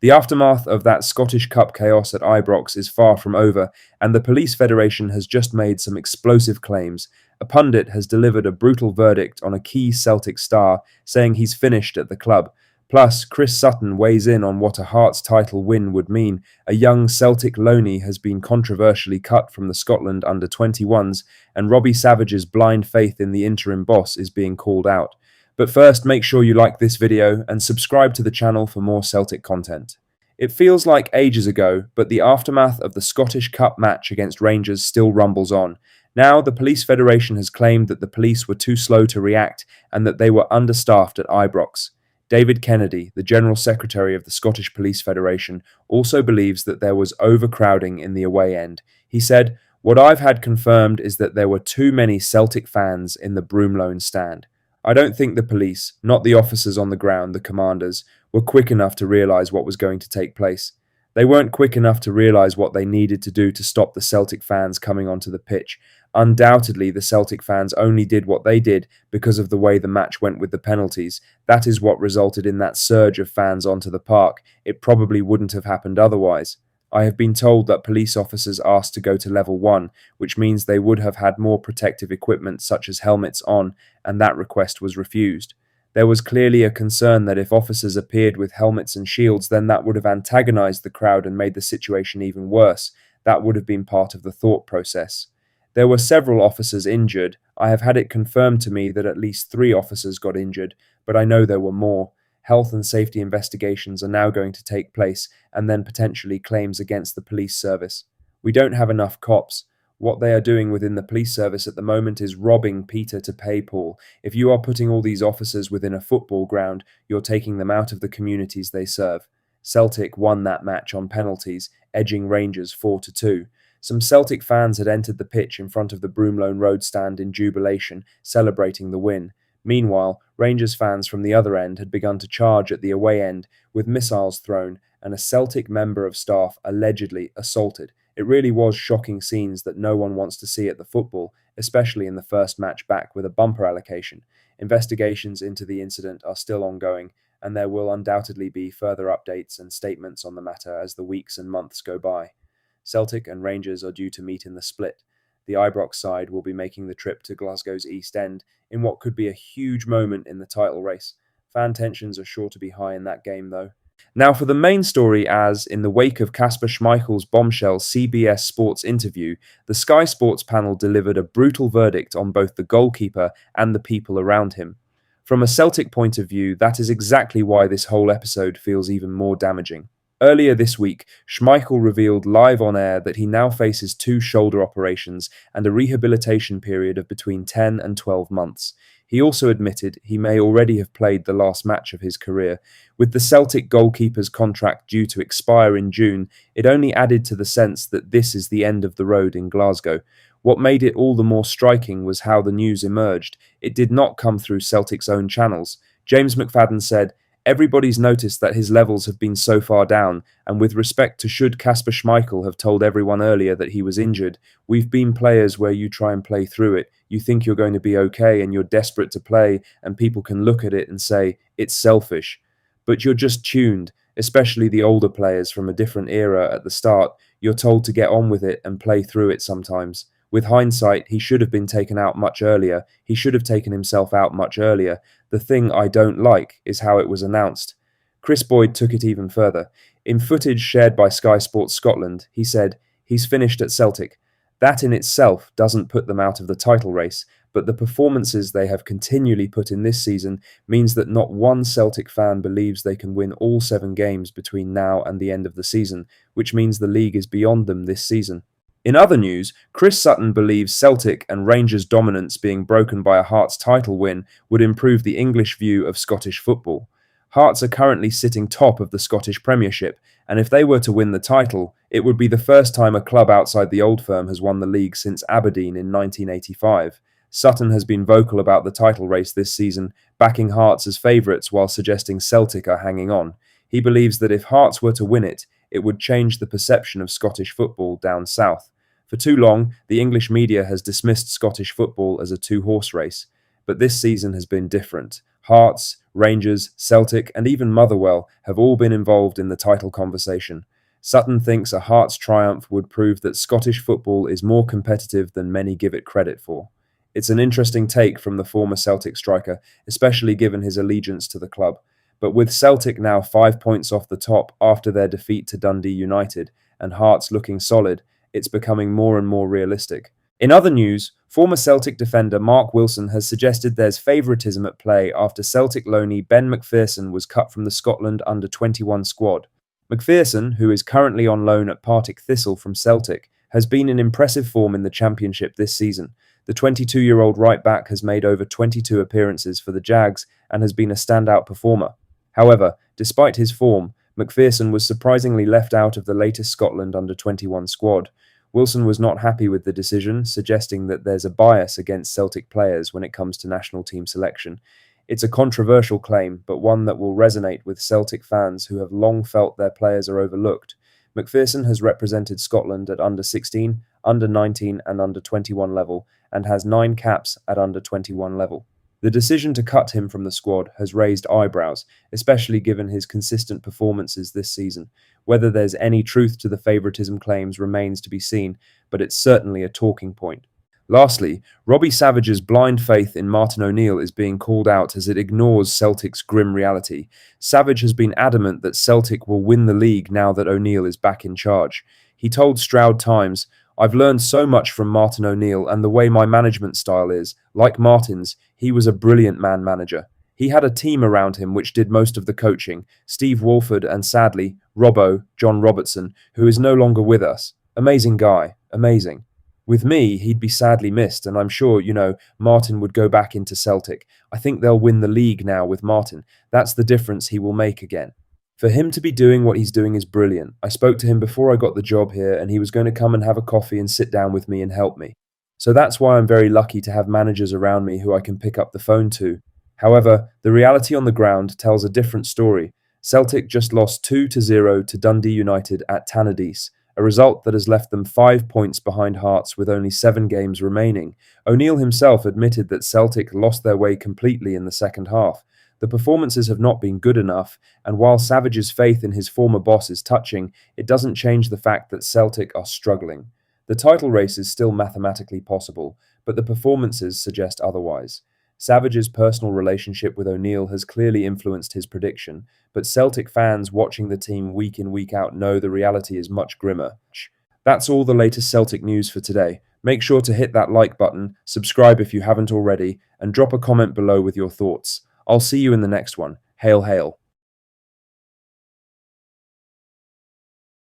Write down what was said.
The aftermath of that Scottish Cup chaos at Ibrox is far from over, and the Police Federation has just made some explosive claims. A pundit has delivered a brutal verdict on a key Celtic star, saying he's finished at the club. Plus, Kris Sutton weighs in on what a Hearts title win would mean. A young Celtic loanee has been controversially cut from the Scotland under-21s, and Robbie Savage's blind faith in the interim boss is being called out. But first, make sure you like this video and subscribe to the channel for more Celtic content. It feels like ages ago, but the aftermath of the Scottish Cup match against Rangers still rumbles on. Now, the Police Federation has claimed that the police were too slow to react and that they were understaffed at Ibrox. David Kennedy, the General Secretary of the Scottish Police Federation, also believes that there was overcrowding in the away end. He said, "What I've had confirmed is that there were too many Celtic fans in the Broomloan stand. I don't think the police, not the officers on the ground, the commanders, were quick enough to realise what was going to take place. They weren't quick enough to realise what they needed to do to stop the Celtic fans coming onto the pitch. Undoubtedly, the Celtic fans only did what they did because of the way the match went with the penalties. That is what resulted in that surge of fans onto the park. It probably wouldn't have happened otherwise. I have been told that police officers asked to go to level 1, which means they would have had more protective equipment such as helmets on, and that request was refused. There was clearly a concern that if officers appeared with helmets and shields, then that would have antagonized the crowd and made the situation even worse. That would have been part of the thought process. There were several officers injured. I have had it confirmed to me that at least 3 officers got injured, but I know there were more. Health and safety investigations are now going to take place, and then potentially claims against the police service. We don't have enough cops. What they are doing within the police service at the moment is robbing Peter to pay Paul. If you are putting all these officers within a football ground, you're taking them out of the communities they serve. Celtic won that match on penalties, edging Rangers 4-2. Some Celtic fans had entered the pitch in front of the Broomloan Road stand in jubilation, celebrating the win. Meanwhile, Rangers fans from the other end had begun to charge at the away end, with missiles thrown and a Celtic member of staff allegedly assaulted. It really was shocking scenes that no one wants to see at the football, especially in the first match back with a bumper allocation. Investigations into the incident are still ongoing, and there will undoubtedly be further updates and statements on the matter as the weeks and months go by. Celtic and Rangers are due to meet in the split. The Ibrox side will be making the trip to Glasgow's East End in what could be a huge moment in the title race. Fan tensions are sure to be high in that game, though. Now for the main story, as in the wake of Kasper Schmeichel's Bombshell CBS Sports interview, the Sky Sports panel delivered a brutal verdict on both the goalkeeper and the people around him. From a Celtic point of view, that is exactly why this whole episode feels even more damaging. Earlier this week, Schmeichel revealed live on air that he now faces 2 shoulder operations and a rehabilitation period of between 10 and 12 months. He also admitted he may already have played the last match of his career. With the Celtic goalkeeper's contract due to expire in June, it only added to the sense that this is the end of the road in Glasgow. What made it all the more striking was how the news emerged. It did not come through Celtic's own channels. James McFadden said, "Everybody's noticed that his levels have been so far down, and with respect to should Kasper Schmeichel have told everyone earlier that he was injured, we've been players where you try and play through it. You think you're going to be okay and you're desperate to play, and people can look at it and say, it's selfish. But you're just tuned, especially the older players from a different era at the start. You're told to get on with it and play through it sometimes. With hindsight, he should have been taken out much earlier. He should have taken himself out much earlier. The thing I don't like is how it was announced." Chris Boyd took it even further. In footage shared by Sky Sports Scotland, he said, "He's finished at Celtic. That in itself doesn't put them out of the title race, but the performances they have continually put in this season means that not one Celtic fan believes they can win all 7 games between now and the end of the season, which means the league is beyond them this season." In other news, Kris Sutton believes Celtic and Rangers' dominance being broken by a Hearts title win would improve the English view of Scottish football. Hearts are currently sitting top of the Scottish Premiership, and if they were to win the title, it would be the first time a club outside the Old Firm has won the league since Aberdeen in 1985. Sutton has been vocal about the title race this season, backing Hearts as favourites while suggesting Celtic are hanging on. He believes that if Hearts were to win it, it would change the perception of Scottish football down south. For too long, the English media has dismissed Scottish football as a 2-horse race, but this season has been different. Hearts, Rangers, Celtic, and even Motherwell have all been involved in the title conversation. Sutton thinks a Hearts triumph would prove that Scottish football is more competitive than many give it credit for. It's an interesting take from the former Celtic striker, especially given his allegiance to the club. But with Celtic now 5 points off the top after their defeat to Dundee United, and Hearts looking solid, it's becoming more and more realistic. In other news, former Celtic defender Mark Wilson has suggested there's favouritism at play after Celtic loanee Ben McPherson was cut from the Scotland under-21 squad. McPherson, who is currently on loan at Partick Thistle from Celtic, has been in impressive form in the Championship this season. The 22-year-old right-back has made over 22 appearances for the Jags and has been a standout performer. However, despite his form, McPherson was surprisingly left out of the latest Scotland under-21 squad. Wilson was not happy with the decision, suggesting that there's a bias against Celtic players when it comes to national team selection. It's a controversial claim, but one that will resonate with Celtic fans who have long felt their players are overlooked. McPherson has represented Scotland at under-16, under-19 and under-21 level, and has 9 caps at under-21 level. The decision to cut him from the squad has raised eyebrows, especially given his consistent performances this season. Whether there's any truth to the favouritism claims remains to be seen, but it's certainly a talking point. Lastly, Robbie Savage's blind faith in Martin O'Neill is being called out as it ignores Celtic's grim reality. Savage has been adamant that Celtic will win the league now that O'Neill is back in charge. He told Stroud Times, "I've learned so much from Martin O'Neill and the way my management style is. Like Martin's, he was a brilliant man-manager. He had a team around him which did most of the coaching, Steve Walford and sadly, Robbo, John Robertson, who is no longer with us. Amazing guy, amazing. With me, he'd be sadly missed, and I'm sure, Martin would go back into Celtic. I think they'll win the league now with Martin. That's the difference he will make again. For him to be doing what he's doing is brilliant. I spoke to him before I got the job here, and he was going to come and have a coffee and sit down with me and help me. So that's why I'm very lucky to have managers around me who I can pick up the phone to. However, the reality on the ground tells a different story. Celtic just lost 2-0 to Dundee United at Tannadice, a result that has left them 5 points behind Hearts with only 7 games remaining. O'Neill himself admitted that Celtic lost their way completely in the second half. The performances have not been good enough, and while Savage's faith in his former boss is touching, it doesn't change the fact that Celtic are struggling. The title race is still mathematically possible, but the performances suggest otherwise. Savage's personal relationship with O'Neill has clearly influenced his prediction, but Celtic fans watching the team week in week out know the reality is much grimmer. That's all the latest Celtic news for today. Make sure to hit that like button, subscribe if you haven't already, and drop a comment below with your thoughts. I'll see you in the next one. Hail, hail.